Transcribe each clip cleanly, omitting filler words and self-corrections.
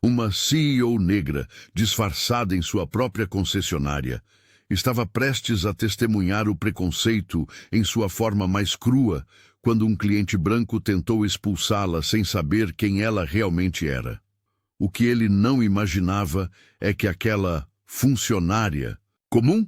Uma CEO negra, disfarçada em sua própria concessionária, estava prestes a testemunhar o preconceito em sua forma mais crua quando um cliente branco tentou expulsá-la sem saber quem ela realmente era. O que ele não imaginava é que aquela funcionária comum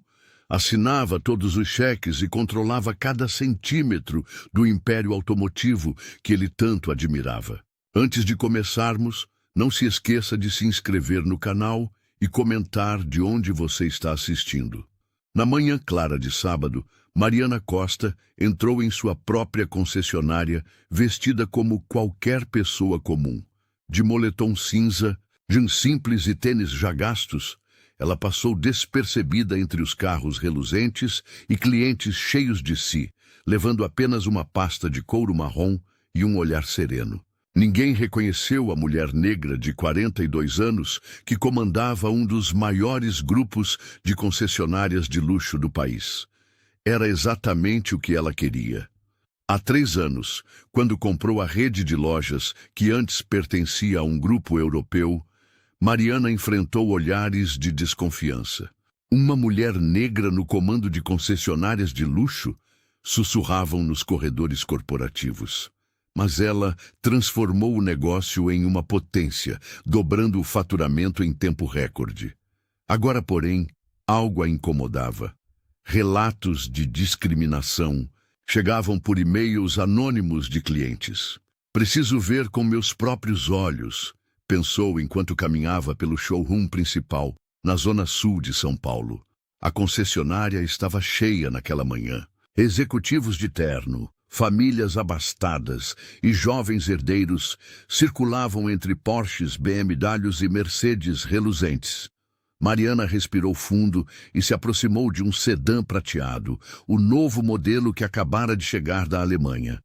assinava todos os cheques e controlava cada centímetro do império automotivo que ele tanto admirava. Antes de começarmos, não se esqueça de se inscrever no canal e comentar de onde você está assistindo. Na manhã clara de sábado, Mariana Costa entrou em sua própria concessionária vestida como qualquer pessoa comum. De moletom cinza, jeans simples e tênis já gastos, ela passou despercebida entre os carros reluzentes e clientes cheios de si, levando apenas uma pasta de couro marrom e um olhar sereno. Ninguém reconheceu a mulher negra de 42 anos que comandava um dos maiores grupos de concessionárias de luxo do país. Era exatamente o que ela queria. Há 3 anos, quando comprou a rede de lojas que antes pertencia a um grupo europeu, Mariana enfrentou olhares de desconfiança. Uma mulher negra no comando de concessionárias de luxo? Sussurravam nos corredores corporativos. Mas ela transformou o negócio em uma potência, dobrando o faturamento em tempo recorde. Agora, porém, algo a incomodava. Relatos de discriminação chegavam por e-mails anônimos de clientes. Preciso ver com meus próprios olhos, pensou enquanto caminhava pelo showroom principal, na zona sul de São Paulo. A concessionária estava cheia naquela manhã. Executivos de terno, famílias abastadas e jovens herdeiros circulavam entre Porsches, BMWs e Mercedes reluzentes. Mariana respirou fundo e se aproximou de um sedã prateado, o novo modelo que acabara de chegar da Alemanha.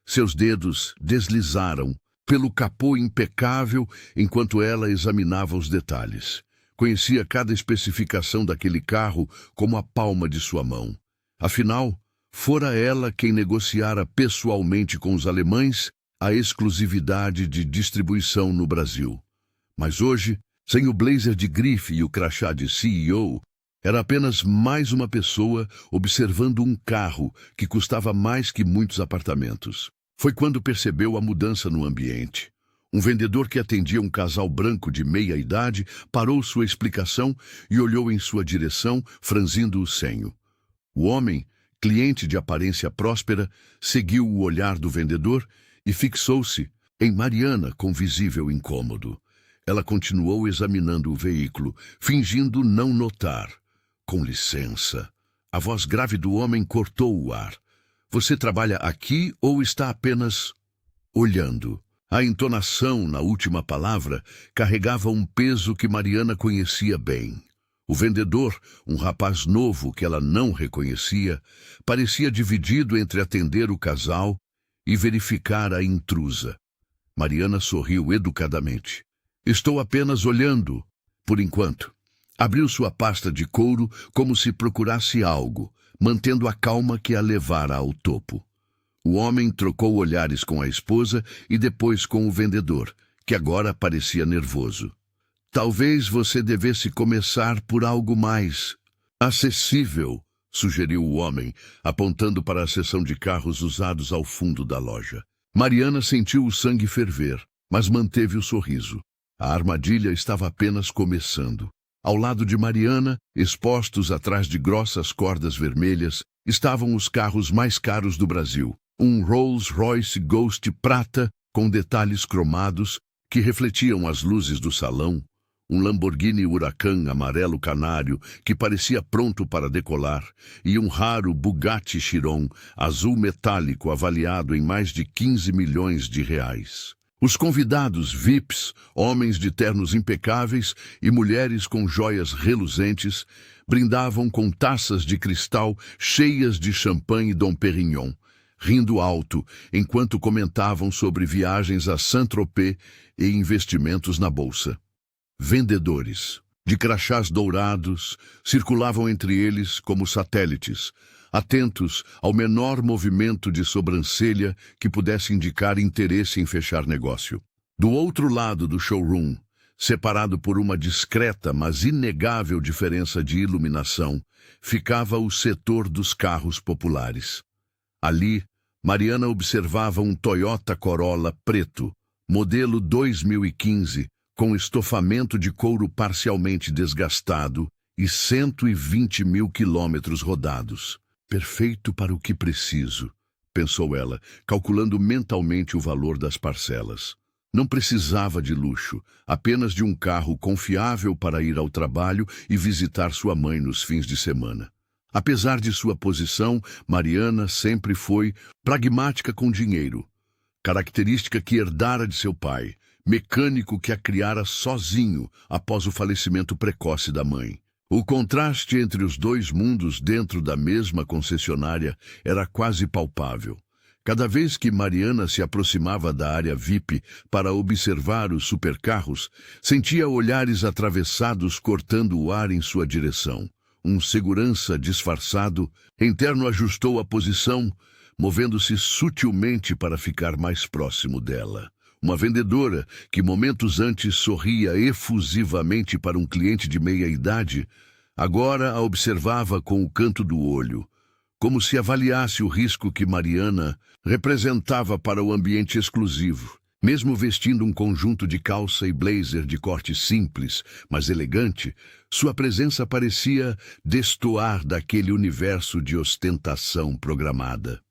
Seus dedos deslizaram pelo capô impecável enquanto ela examinava os detalhes. Conhecia cada especificação daquele carro como a palma de sua mão. Afinal, fora ela quem negociara pessoalmente com os alemães a exclusividade de distribuição no Brasil. Mas hoje, sem o blazer de grife e o crachá de CEO, era apenas mais uma pessoa observando um carro que custava mais que muitos apartamentos. Foi quando percebeu a mudança no ambiente. Um vendedor que atendia um casal branco de meia idade parou sua explicação e olhou em sua direção, franzindo o senho. O homem, cliente de aparência próspera, seguiu o olhar do vendedor e fixou-se em Mariana com visível incômodo. Ela continuou examinando o veículo, fingindo não notar. Com licença. A voz grave do homem cortou o ar. Você trabalha aqui ou está apenas olhando? A entonação na última palavra carregava um peso que Mariana conhecia bem. O vendedor, um rapaz novo que ela não reconhecia, parecia dividido entre atender o casal e verificar a intrusa. Mariana sorriu educadamente. Estou apenas olhando, por enquanto. Abriu sua pasta de couro como se procurasse algo, mantendo a calma que a levara ao topo. O homem trocou olhares com a esposa e depois com o vendedor, que agora parecia nervoso. Talvez você devesse começar por algo mais acessível, sugeriu o homem, apontando para a seção de carros usados ao fundo da loja. Mariana sentiu o sangue ferver, mas manteve o sorriso. A armadilha estava apenas começando. Ao lado de Mariana, expostos atrás de grossas cordas vermelhas, estavam os carros mais caros do Brasil. Um Rolls-Royce Ghost prata com detalhes cromados que refletiam as luzes do salão, um Lamborghini Huracan amarelo canário que parecia pronto para decolar e um raro Bugatti Chiron azul metálico avaliado em mais de 15 milhões de reais. Os convidados VIPs, homens de ternos impecáveis e mulheres com joias reluzentes, brindavam com taças de cristal cheias de champanhe Dom Perignon, rindo alto enquanto comentavam sobre viagens a Saint-Tropez e investimentos na bolsa. Vendedores, de crachás dourados, circulavam entre eles como satélites, atentos ao menor movimento de sobrancelha que pudesse indicar interesse em fechar negócio. Do outro lado do showroom, Separado por uma discreta, mas inegável diferença de iluminação, ficava o setor dos carros populares. Ali, Mariana observava um Toyota Corolla preto, modelo 2015, com estofamento de couro parcialmente desgastado e 120 mil quilômetros rodados. Perfeito para o que preciso, pensou ela, calculando mentalmente o valor das parcelas. Não precisava de luxo, apenas de um carro confiável para ir ao trabalho e visitar sua mãe nos fins de semana. Apesar de sua posição, Mariana sempre foi pragmática com dinheiro, característica que herdara de seu pai, mecânico que a criara sozinho após o falecimento precoce da mãe. O contraste entre os dois mundos dentro da mesma concessionária era quase palpável. Cada vez que Mariana se aproximava da área VIP para observar os supercarros, sentia olhares atravessados cortando o ar em sua direção. Um segurança disfarçado, interno ajustou a posição, movendo-se sutilmente para ficar mais próximo dela. Uma vendedora, que momentos antes sorria efusivamente para um cliente de meia-idade, agora a observava com o canto do olho, como se avaliasse o risco que Mariana representava para o ambiente exclusivo. Mesmo vestindo um conjunto de calça e blazer de corte simples, mas elegante, sua presença parecia destoar daquele universo de ostentação programada.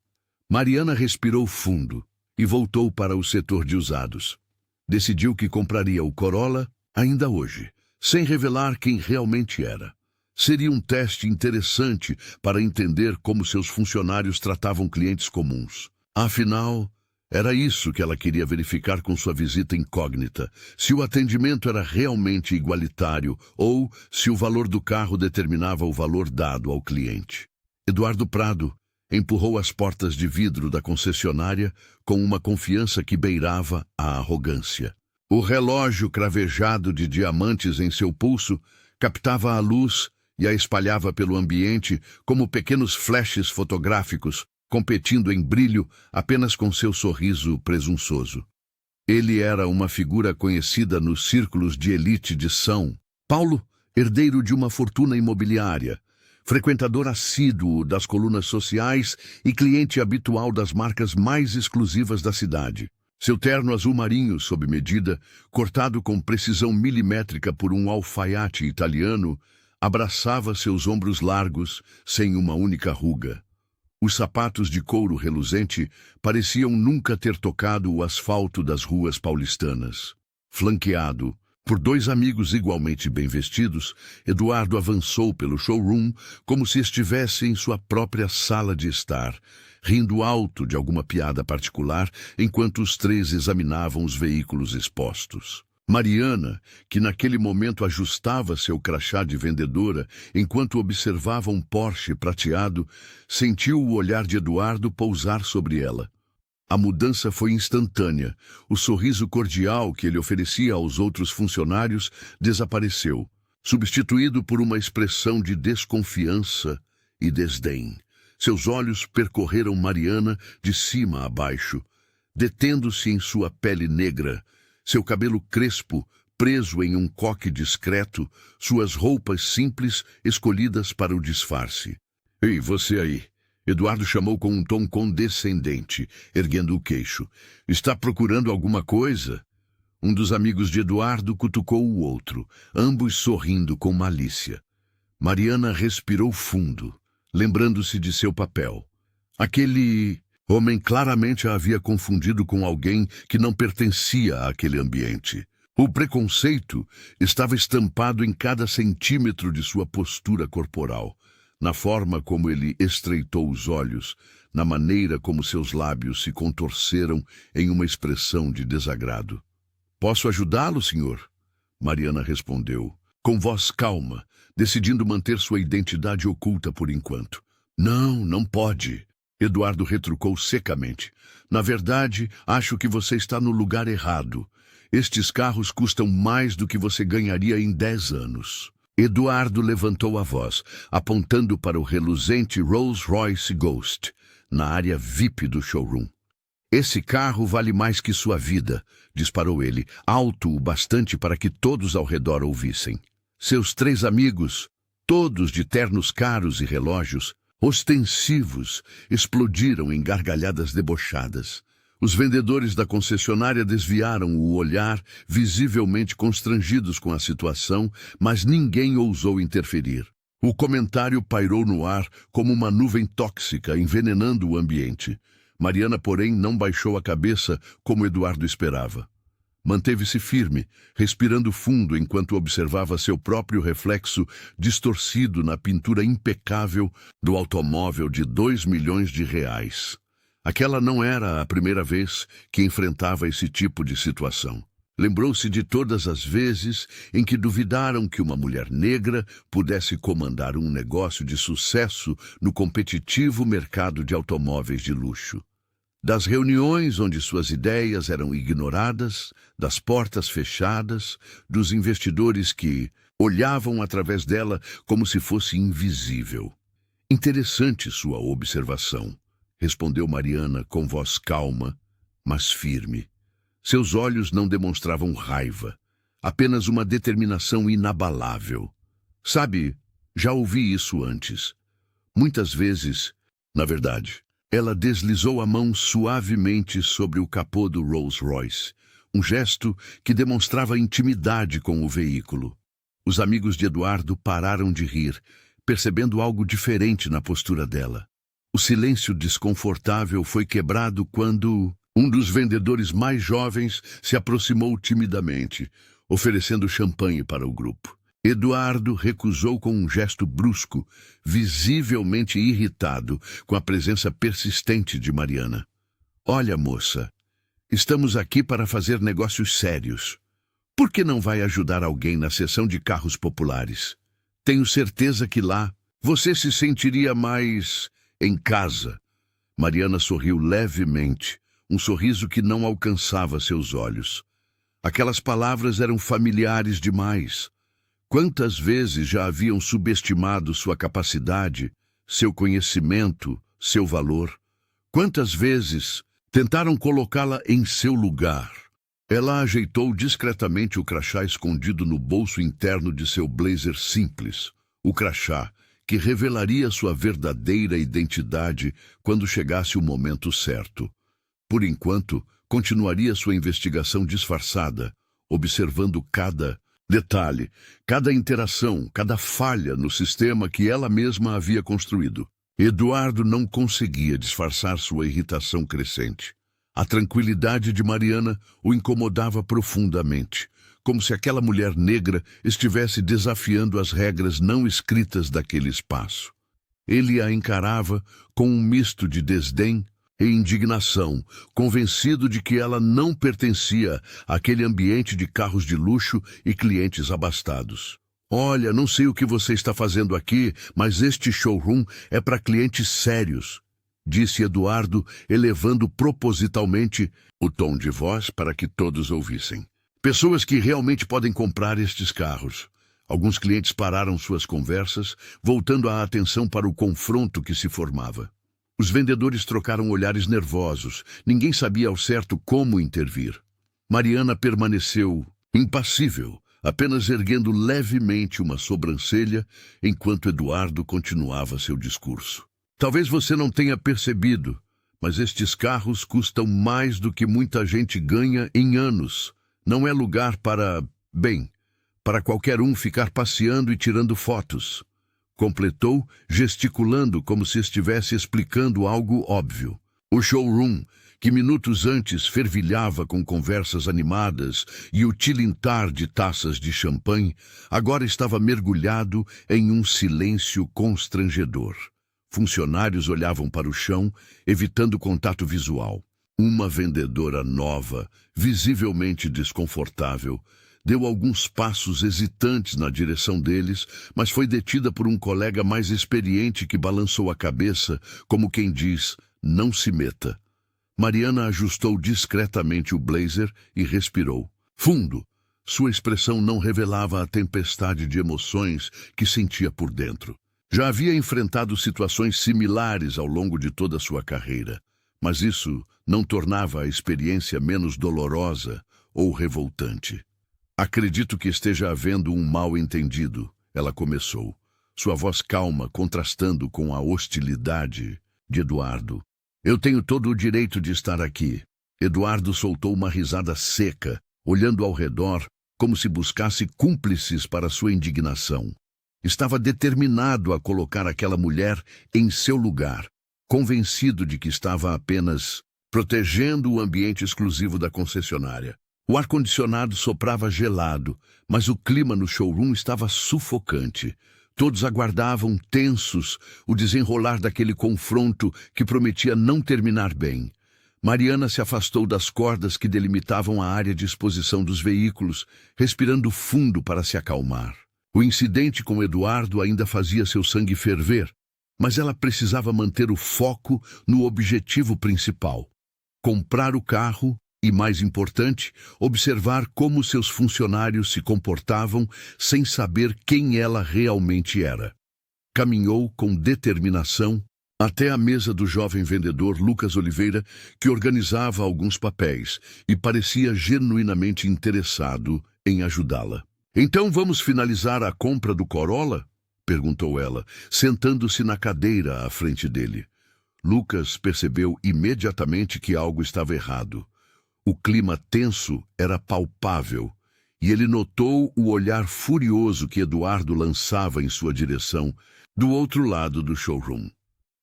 Mariana respirou fundo e voltou para o setor de usados. Decidiu que compraria o Corolla ainda hoje, sem revelar quem realmente era. Seria um teste interessante para entender como seus funcionários tratavam clientes comuns. Afinal, era isso que ela queria verificar com sua visita incógnita, se o atendimento era realmente igualitário ou se o valor do carro determinava o valor dado ao cliente. Eduardo Prado empurrou as portas de vidro da concessionária com uma confiança que beirava a arrogância. O relógio cravejado de diamantes em seu pulso captava a luz e a espalhava pelo ambiente como pequenos flashes fotográficos, competindo em brilho apenas com seu sorriso presunçoso. Ele era uma figura conhecida nos círculos de elite de São Paulo, herdeiro de uma fortuna imobiliária, frequentador assíduo das colunas sociais e cliente habitual das marcas mais exclusivas da cidade. Seu terno azul marinho sob medida, cortado com precisão milimétrica por um alfaiate italiano, abraçava seus ombros largos sem uma única ruga. Os sapatos de couro reluzente pareciam nunca ter tocado o asfalto das ruas paulistanas. Flanqueado por dois amigos igualmente bem vestidos, Eduardo avançou pelo showroom como se estivesse em sua própria sala de estar, rindo alto de alguma piada particular enquanto os três examinavam os veículos expostos. Mariana, que naquele momento ajustava seu crachá de vendedora enquanto observava um Porsche prateado, sentiu o olhar de Eduardo pousar sobre ela. A mudança foi instantânea. O sorriso cordial que ele oferecia aos outros funcionários desapareceu, substituído por uma expressão de desconfiança e desdém. Seus olhos percorreram Mariana de cima a baixo, detendo-se em sua pele negra, seu cabelo crespo, preso em um coque discreto, suas roupas simples escolhidas para o disfarce. "Ei, você aí!" Eduardo chamou com um tom condescendente, erguendo o queixo. "Está procurando alguma coisa?" Um dos amigos de Eduardo cutucou o outro, ambos sorrindo com malícia. Mariana respirou fundo, lembrando-se de seu papel. Aquele homem claramente a havia confundido com alguém que não pertencia àquele ambiente. O preconceito estava estampado em cada centímetro de sua postura corporal, na forma como ele estreitou os olhos, na maneira como seus lábios se contorceram em uma expressão de desagrado. "Posso ajudá-lo, senhor?" Mariana respondeu, com voz calma, decidindo manter sua identidade oculta por enquanto. "Não, não pode." Eduardo retrucou secamente. "Na verdade, acho que você está no lugar errado. Estes carros custam mais do que você ganharia em 10 anos. Eduardo levantou a voz, apontando para o reluzente Rolls-Royce Ghost, na área VIP do showroom. Esse carro vale mais que sua vida, disparou ele, alto o bastante para que todos ao redor ouvissem. Seus 3 amigos, todos de ternos caros e relógios, ostensivos, explodiram em gargalhadas debochadas. Os vendedores da concessionária desviaram o olhar, visivelmente constrangidos com a situação, mas ninguém ousou interferir. O comentário pairou no ar como uma nuvem tóxica, envenenando o ambiente. Mariana, porém, não baixou a cabeça como Eduardo esperava. Manteve-se firme, respirando fundo enquanto observava seu próprio reflexo distorcido na pintura impecável do automóvel de R$2 milhões. Aquela não era a primeira vez que enfrentava esse tipo de situação. Lembrou-se de todas as vezes em que duvidaram que uma mulher negra pudesse comandar um negócio de sucesso no competitivo mercado de automóveis de luxo. Das reuniões onde suas ideias eram ignoradas, das portas fechadas, dos investidores que olhavam através dela como se fosse invisível. Interessante sua observação, respondeu Mariana com voz calma, mas firme. Seus olhos não demonstravam raiva, apenas uma determinação inabalável. Sabe, já ouvi isso antes. Muitas vezes, na verdade. Ela deslizou a mão suavemente sobre o capô do Rolls-Royce, um gesto que demonstrava intimidade com o veículo. Os amigos de Eduardo pararam de rir, percebendo algo diferente na postura dela. O silêncio desconfortável foi quebrado quando um dos vendedores mais jovens se aproximou timidamente, oferecendo champanhe para o grupo. Eduardo recusou com um gesto brusco, visivelmente irritado com a presença persistente de Mariana. Olha, moça, estamos aqui para fazer negócios sérios. Por que não vai ajudar alguém na seção de carros populares? Tenho certeza que lá você se sentiria mais em casa. Mariana sorriu levemente, um sorriso que não alcançava seus olhos. Aquelas palavras eram familiares demais. Quantas vezes já haviam subestimado sua capacidade, seu conhecimento, seu valor? Quantas vezes tentaram colocá-la em seu lugar? Ela ajeitou discretamente o crachá escondido no bolso interno de seu blazer simples. O crachá que revelaria sua verdadeira identidade quando chegasse o momento certo. Por enquanto, continuaria sua investigação disfarçada, observando cada detalhe, cada interação, cada falha no sistema que ela mesma havia construído. Eduardo não conseguia disfarçar sua irritação crescente. A tranquilidade de Mariana o incomodava profundamente, como se aquela mulher negra estivesse desafiando as regras não escritas daquele espaço. Ele a encarava com um misto de desdém e indignação, convencido de que ela não pertencia àquele ambiente de carros de luxo e clientes abastados. Olha, não sei o que você está fazendo aqui, mas este showroom é para clientes sérios, disse Eduardo, elevando propositalmente o tom de voz para que todos ouvissem. Pessoas que realmente podem comprar estes carros. Alguns clientes pararam suas conversas, voltando a atenção para o confronto que se formava. Os vendedores trocaram olhares nervosos. Ninguém sabia ao certo como intervir. Mariana permaneceu impassível, apenas erguendo levemente uma sobrancelha, enquanto Eduardo continuava seu discurso. Talvez você não tenha percebido, mas estes carros custam mais do que muita gente ganha em anos. Não é lugar para qualquer um ficar passeando e tirando fotos. Completou, gesticulando como se estivesse explicando algo óbvio. O showroom, que minutos antes fervilhava com conversas animadas e o tilintar de taças de champanhe, agora estava mergulhado em um silêncio constrangedor. Funcionários olhavam para o chão, evitando contato visual. Uma vendedora nova, visivelmente desconfortável, deu alguns passos hesitantes na direção deles, mas foi detida por um colega mais experiente que balançou a cabeça, como quem diz, não se meta. Mariana ajustou discretamente o blazer e respirou. Fundo. Sua expressão não revelava a tempestade de emoções que sentia por dentro. Já havia enfrentado situações similares ao longo de toda a sua carreira, mas isso não tornava a experiência menos dolorosa ou revoltante. Acredito que esteja havendo um mal-entendido, ela começou, sua voz calma contrastando com a hostilidade de Eduardo. Eu tenho todo o direito de estar aqui. Eduardo soltou uma risada seca, olhando ao redor como se buscasse cúmplices para sua indignação. Estava determinado a colocar aquela mulher em seu lugar, convencido de que estava apenas protegendo o ambiente exclusivo da concessionária. O ar-condicionado soprava gelado, mas o clima no showroom estava sufocante. Todos aguardavam, tensos, o desenrolar daquele confronto que prometia não terminar bem. Mariana se afastou das cordas que delimitavam a área de exposição dos veículos, respirando fundo para se acalmar. O incidente com Eduardo ainda fazia seu sangue ferver, mas ela precisava manter o foco no objetivo principal: comprar o carro e, mais importante, observar como seus funcionários se comportavam sem saber quem ela realmente era. Caminhou com determinação até a mesa do jovem vendedor Lucas Oliveira, que organizava alguns papéis e parecia genuinamente interessado em ajudá-la. Então vamos finalizar a compra do Corolla? Perguntou ela, sentando-se na cadeira à frente dele. Lucas percebeu imediatamente que algo estava errado. O clima tenso era palpável, e ele notou o olhar furioso que Eduardo lançava em sua direção, do outro lado do showroom.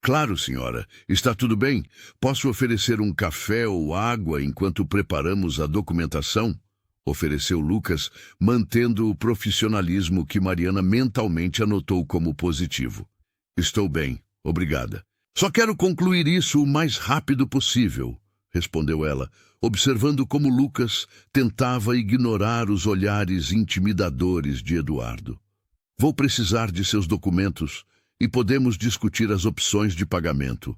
Claro, senhora. Está tudo bem? Posso oferecer um café ou água enquanto preparamos a documentação? Ofereceu Lucas, mantendo o profissionalismo que Mariana mentalmente anotou como positivo. Estou bem, obrigada. Só quero concluir isso o mais rápido possível, respondeu ela, observando como Lucas tentava ignorar os olhares intimidadores de Eduardo. Vou precisar de seus documentos e podemos discutir as opções de pagamento,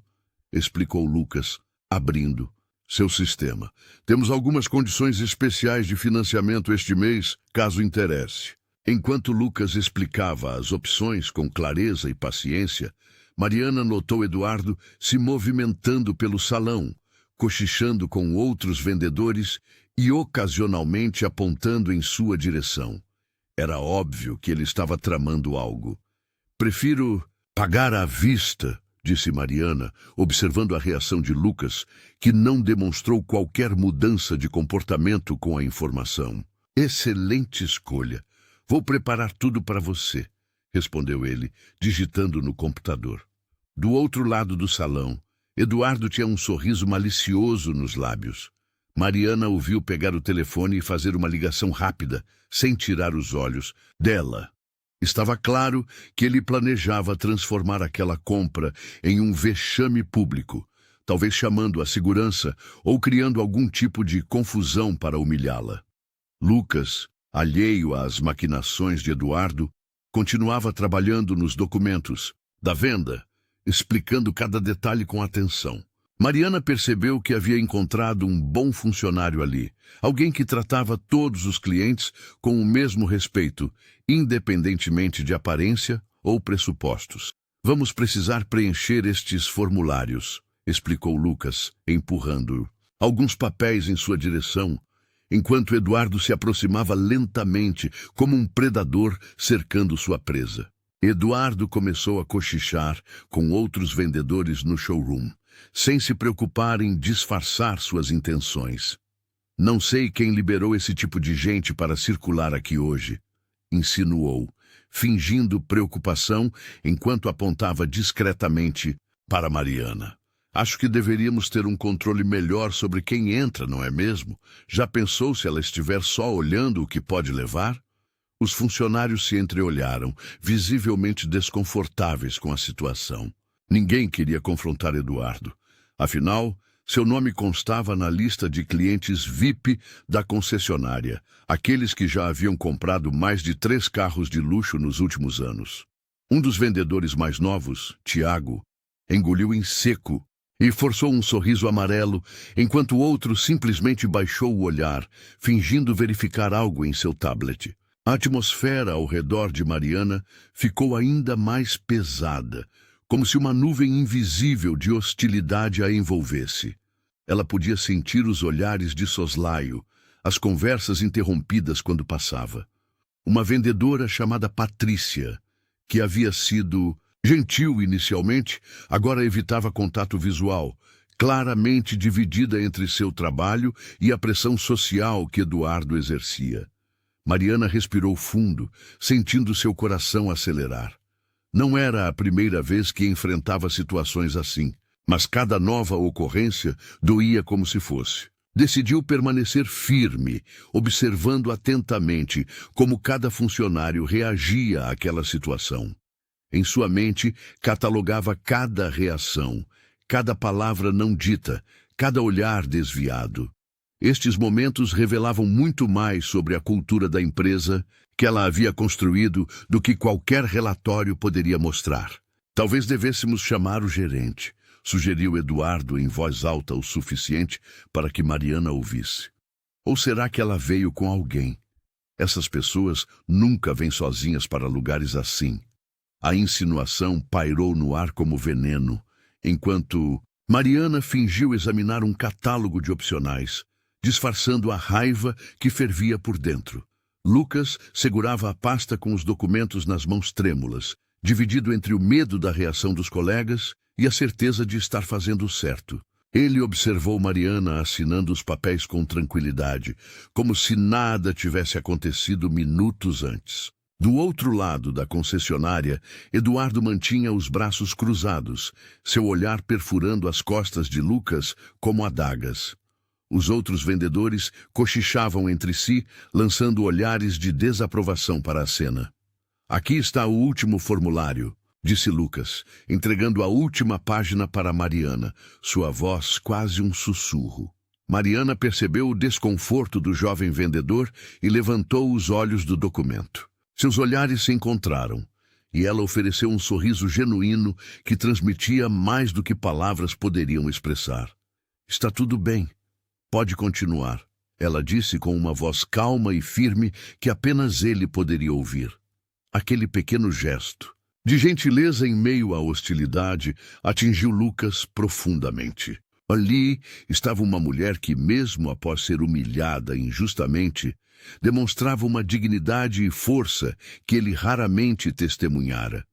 explicou Lucas, abrindo seu sistema. Temos algumas condições especiais de financiamento este mês, caso interesse. Enquanto Lucas explicava as opções com clareza e paciência, Mariana notou Eduardo se movimentando pelo salão, cochichando com outros vendedores e ocasionalmente apontando em sua direção. Era óbvio que ele estava tramando algo. Prefiro pagar à vista, disse Mariana, observando a reação de Lucas, que não demonstrou qualquer mudança de comportamento com a informação. Excelente escolha. Vou preparar tudo para você, respondeu ele, digitando no computador. Do outro lado do salão, Eduardo tinha um sorriso malicioso nos lábios. Mariana o viu pegar o telefone e fazer uma ligação rápida, sem tirar os olhos dela. Estava claro que ele planejava transformar aquela compra em um vexame público, talvez chamando a segurança ou criando algum tipo de confusão para humilhá-la. Lucas, alheio às maquinações de Eduardo, continuava trabalhando nos documentos da venda, explicando cada detalhe com atenção. Mariana percebeu que havia encontrado um bom funcionário ali, alguém que tratava todos os clientes com o mesmo respeito, independentemente de aparência ou pressupostos. Vamos precisar preencher estes formulários, explicou Lucas, empurrando alguns papéis em sua direção, enquanto Eduardo se aproximava lentamente, como um predador cercando sua presa. Eduardo começou a cochichar com outros vendedores no showroom, sem se preocupar em disfarçar suas intenções. Não sei quem liberou esse tipo de gente para circular aqui hoje, insinuou, fingindo preocupação enquanto apontava discretamente para Mariana. Acho que deveríamos ter um controle melhor sobre quem entra, não é mesmo? Já pensou se ela estiver só olhando o que pode levar? Os funcionários se entreolharam, visivelmente desconfortáveis com a situação. Ninguém queria confrontar Eduardo. Afinal, seu nome constava na lista de clientes VIP da concessionária, aqueles que já haviam comprado mais de 3 carros de luxo nos últimos anos. Um dos vendedores mais novos, Tiago, engoliu em seco e forçou um sorriso amarelo, enquanto o outro simplesmente baixou o olhar, fingindo verificar algo em seu tablet. A atmosfera ao redor de Mariana ficou ainda mais pesada, como se uma nuvem invisível de hostilidade a envolvesse. Ela podia sentir os olhares de soslaio, as conversas interrompidas quando passava. Uma vendedora chamada Patrícia, que havia sido gentil inicialmente, agora evitava contato visual, claramente dividida entre seu trabalho e a pressão social que Eduardo exercia. Mariana respirou fundo, sentindo seu coração acelerar. Não era a primeira vez que enfrentava situações assim, mas cada nova ocorrência doía como se fosse. Decidiu permanecer firme, observando atentamente como cada funcionário reagia àquela situação. Em sua mente, catalogava cada reação, cada palavra não dita, cada olhar desviado. Estes momentos revelavam muito mais sobre a cultura da empresa que ela havia construído do que qualquer relatório poderia mostrar. Talvez devêssemos chamar o gerente, sugeriu Eduardo em voz alta o suficiente para que Mariana ouvisse. Ou será que ela veio com alguém? Essas pessoas nunca vêm sozinhas para lugares assim. A insinuação pairou no ar como veneno, enquanto Mariana fingiu examinar um catálogo de opcionais, disfarçando a raiva que fervia por dentro. Lucas segurava a pasta com os documentos nas mãos trêmulas, dividido entre o medo da reação dos colegas e a certeza de estar fazendo o certo. Ele observou Mariana assinando os papéis com tranquilidade, como se nada tivesse acontecido minutos antes. Do outro lado da concessionária, Eduardo mantinha os braços cruzados, seu olhar perfurando as costas de Lucas como adagas. Os outros vendedores cochichavam entre si, lançando olhares de desaprovação para a cena. Aqui está o último formulário, disse Lucas, entregando a última página para Mariana, sua voz quase um sussurro. Mariana percebeu o desconforto do jovem vendedor e levantou os olhos do documento. Seus olhares se encontraram, e ela ofereceu um sorriso genuíno que transmitia mais do que palavras poderiam expressar. Está tudo bem. Pode continuar, ela disse com uma voz calma e firme que apenas ele poderia ouvir. Aquele pequeno gesto, de gentileza em meio à hostilidade, atingiu Lucas profundamente. Ali estava uma mulher que, mesmo após ser humilhada injustamente, demonstrava uma dignidade e força que ele raramente testemunhara.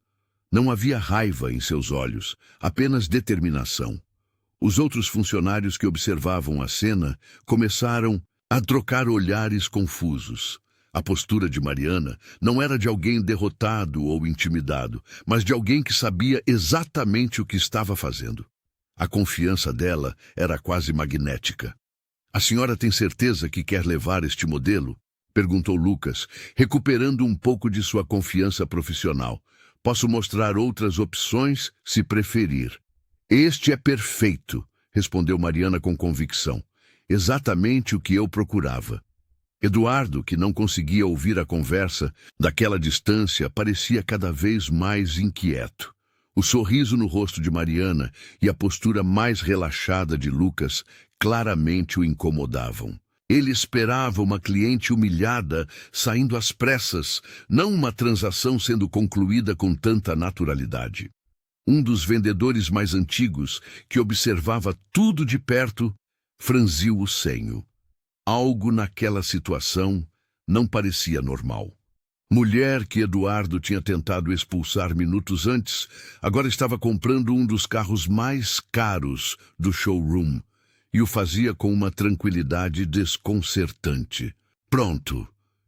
Não havia raiva em seus olhos, apenas determinação. Os outros funcionários que observavam a cena começaram a trocar olhares confusos. A postura de Mariana não era de alguém derrotado ou intimidado, mas de alguém que sabia exatamente o que estava fazendo. A confiança dela era quase magnética. A senhora tem certeza que quer levar este modelo? Perguntou Lucas, recuperando um pouco de sua confiança profissional. Posso mostrar outras opções, se preferir. Este é perfeito, respondeu Mariana com convicção. Exatamente o que eu procurava. Eduardo, que não conseguia ouvir a conversa daquela distância, parecia cada vez mais inquieto. O sorriso no rosto de Mariana e a postura mais relaxada de Lucas claramente o incomodavam. Ele esperava uma cliente humilhada saindo às pressas, não uma transação sendo concluída com tanta naturalidade. Um dos vendedores mais antigos, que observava tudo de perto, franziu o senho. Algo naquela situação não parecia normal. Mulher que Eduardo tinha tentado expulsar minutos antes, agora estava comprando um dos carros mais caros do showroom e o fazia com uma tranquilidade desconcertante. Pronto,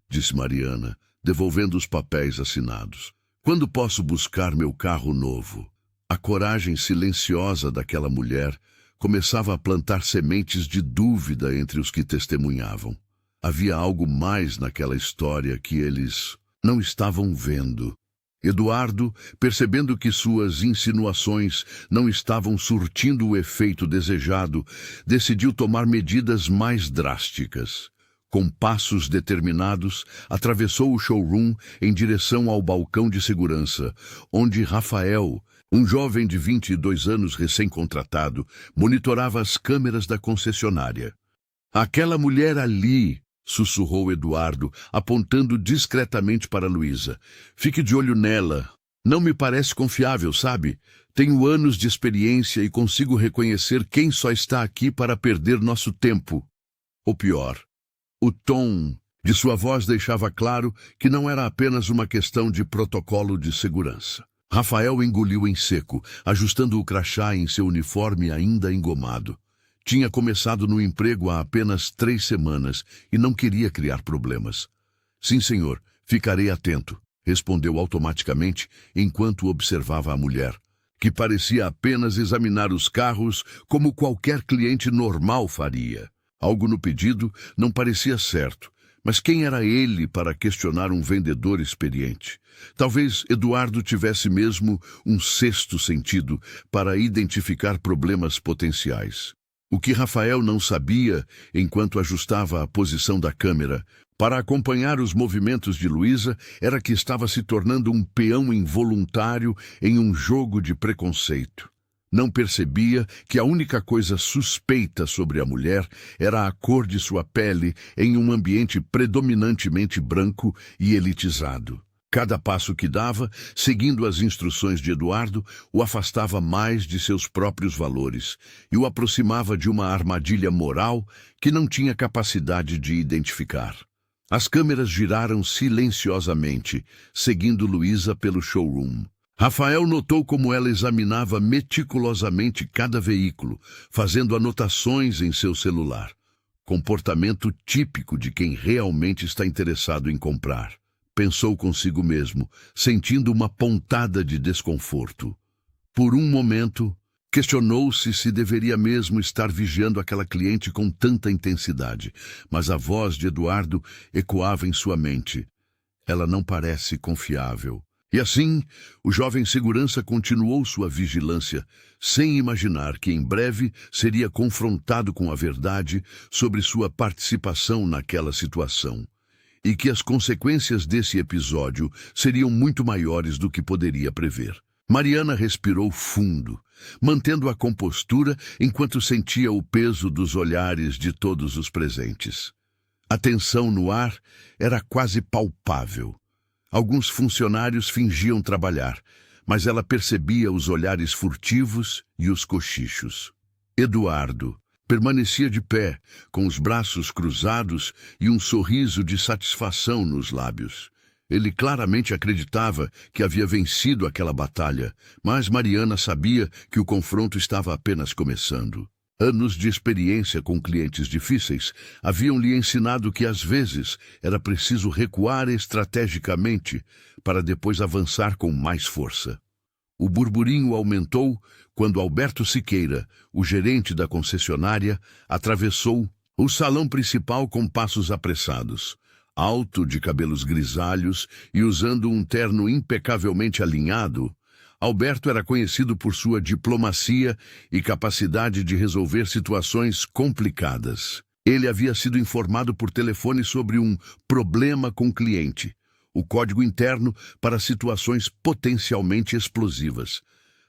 disse Mariana, devolvendo os papéis assinados. Quando posso buscar meu carro novo? A coragem silenciosa daquela mulher começava a plantar sementes de dúvida entre os que testemunhavam. Havia algo mais naquela história que eles não estavam vendo. Eduardo, percebendo que suas insinuações não estavam surtindo o efeito desejado, decidiu tomar medidas mais drásticas. Com passos determinados, atravessou o showroom em direção ao balcão de segurança, onde Rafael, um jovem de 22 anos recém-contratado, monitorava as câmeras da concessionária. Aquela mulher ali, sussurrou Eduardo, apontando discretamente para Luísa. Fique de olho nela. Não me parece confiável, sabe? Tenho anos de experiência e consigo reconhecer quem só está aqui para perder nosso tempo. Ou pior, o tom de sua voz deixava claro que não era apenas uma questão de protocolo de segurança. Rafael engoliu em seco, ajustando o crachá em seu uniforme ainda engomado. Tinha começado no emprego há apenas 3 semanas e não queria criar problemas. Sim, senhor, ficarei atento, respondeu automaticamente enquanto observava a mulher, que parecia apenas examinar os carros como qualquer cliente normal faria. Algo no pedido não parecia certo, mas quem era ele para questionar um vendedor experiente? Talvez Eduardo tivesse mesmo um sexto sentido para identificar problemas potenciais. O que Rafael não sabia, enquanto ajustava a posição da câmera para acompanhar os movimentos de Luísa, era que estava se tornando um peão involuntário em um jogo de preconceito. Não percebia que a única coisa suspeita sobre a mulher era a cor de sua pele em um ambiente predominantemente branco e elitizado. Cada passo que dava, seguindo as instruções de Eduardo, o afastava mais de seus próprios valores e o aproximava de uma armadilha moral que não tinha capacidade de identificar. As câmeras giraram silenciosamente, seguindo Luísa pelo showroom. Rafael notou como ela examinava meticulosamente cada veículo, fazendo anotações em seu celular. Comportamento típico de quem realmente está interessado em comprar. Pensou consigo mesmo, sentindo uma pontada de desconforto. Por um momento, questionou-se se deveria mesmo estar vigiando aquela cliente com tanta intensidade, mas a voz de Eduardo ecoava em sua mente. Ela não parece confiável. E assim, o jovem segurança continuou sua vigilância, sem imaginar que em breve seria confrontado com a verdade sobre sua participação naquela situação, e que as consequências desse episódio seriam muito maiores do que poderia prever. Mariana respirou fundo, mantendo a compostura enquanto sentia o peso dos olhares de todos os presentes. A tensão no ar era quase palpável. Alguns funcionários fingiam trabalhar, mas ela percebia os olhares furtivos e os cochichos. Eduardo permanecia de pé, com os braços cruzados e um sorriso de satisfação nos lábios. Ele claramente acreditava que havia vencido aquela batalha, mas Mariana sabia que o confronto estava apenas começando. Anos de experiência com clientes difíceis haviam lhe ensinado que às vezes era preciso recuar estrategicamente para depois avançar com mais força. O burburinho aumentou quando Alberto Siqueira, o gerente da concessionária, atravessou o salão principal com passos apressados. Alto, de cabelos grisalhos e usando um terno impecavelmente alinhado, Alberto era conhecido por sua diplomacia e capacidade de resolver situações complicadas. Ele havia sido informado por telefone sobre um problema com o cliente, o código interno para situações potencialmente explosivas.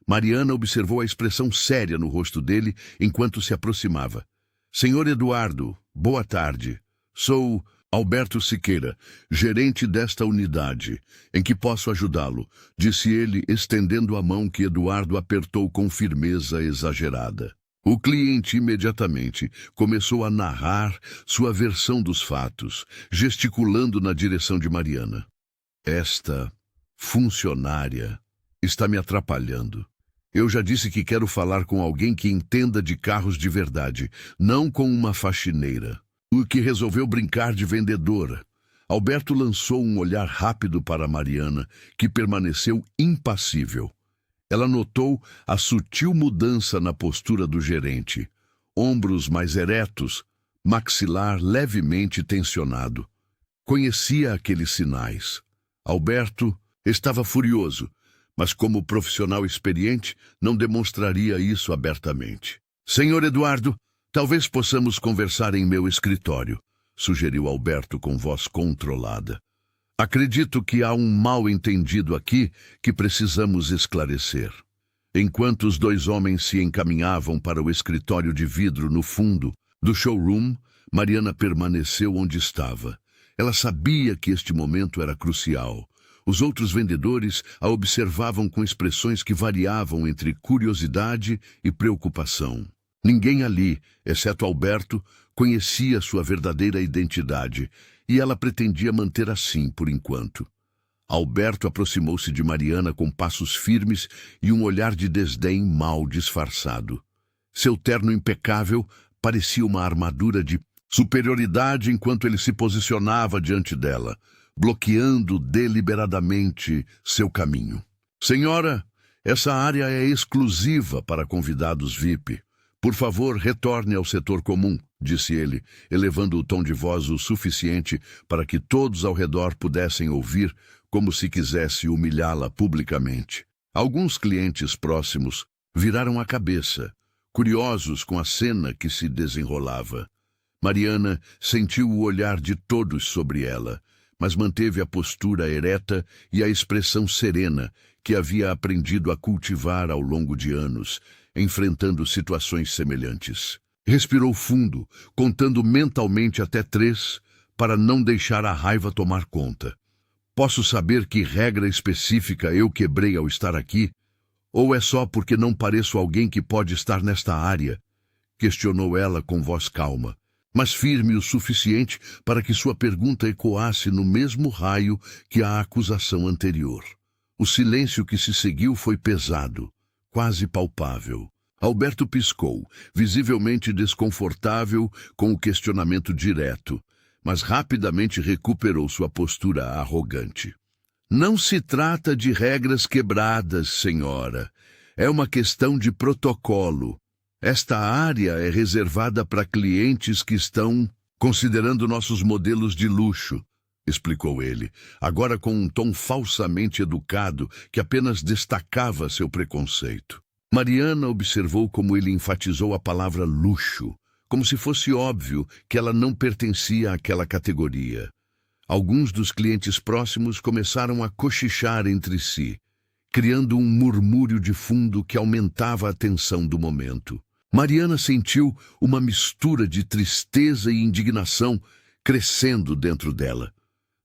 Mariana observou a expressão séria no rosto dele enquanto se aproximava. Senhor Eduardo, boa tarde. Sou Alberto Siqueira, gerente desta unidade. Em que posso ajudá-lo? Disse ele, estendendo a mão que Eduardo apertou com firmeza exagerada. O cliente imediatamente começou a narrar sua versão dos fatos, gesticulando na direção de Mariana. Esta funcionária está me atrapalhando. Eu já disse que quero falar com alguém que entenda de carros de verdade, não com uma faxineira. O que resolveu brincar de vendedora. Alberto lançou um olhar rápido para Mariana, que permaneceu impassível. Ela notou a sutil mudança na postura do gerente. Ombros mais eretos, maxilar levemente tensionado. Conhecia aqueles sinais. Alberto estava furioso, mas como profissional experiente, não demonstraria isso abertamente. Senhor Eduardo, talvez possamos conversar em meu escritório, sugeriu Alberto com voz controlada. Acredito que há um mal-entendido aqui que precisamos esclarecer. Enquanto os 2 homens se encaminhavam para o escritório de vidro no fundo do showroom, Mariana permaneceu onde estava. Ela sabia que este momento era crucial. Os outros vendedores a observavam com expressões que variavam entre curiosidade e preocupação. Ninguém ali, exceto Alberto, conhecia sua verdadeira identidade, e ela pretendia manter assim por enquanto. Alberto aproximou-se de Mariana com passos firmes e um olhar de desdém mal disfarçado. Seu terno impecável parecia uma armadura de superioridade enquanto ele se posicionava diante dela, bloqueando deliberadamente seu caminho. Senhora, essa área é exclusiva para convidados VIP. Por favor, retorne ao setor comum, disse ele, elevando o tom de voz o suficiente para que todos ao redor pudessem ouvir, como se quisesse humilhá-la publicamente. Alguns clientes próximos viraram a cabeça, curiosos com a cena que se desenrolava. Mariana sentiu o olhar de todos sobre ela, mas manteve a postura ereta e a expressão serena que havia aprendido a cultivar ao longo de anos, enfrentando situações semelhantes. Respirou fundo, contando mentalmente até 3, para não deixar a raiva tomar conta. Posso saber que regra específica eu quebrei ao estar aqui? Ou é só porque não pareço alguém que pode estar nesta área? Questionou ela com voz calma, mas firme o suficiente para que sua pergunta ecoasse no mesmo raio que a acusação anterior. O silêncio que se seguiu foi pesado, quase palpável. Alberto piscou, visivelmente desconfortável com o questionamento direto, mas rapidamente recuperou sua postura arrogante. Não se trata de regras quebradas, senhora. É uma questão de protocolo. Esta área é reservada para clientes que estão considerando nossos modelos de luxo, explicou ele, agora com um tom falsamente educado que apenas destacava seu preconceito. Mariana observou como ele enfatizou a palavra luxo, como se fosse óbvio que ela não pertencia àquela categoria. Alguns dos clientes próximos começaram a cochichar entre si, criando um murmúrio de fundo que aumentava a tensão do momento. Mariana sentiu uma mistura de tristeza e indignação crescendo dentro dela.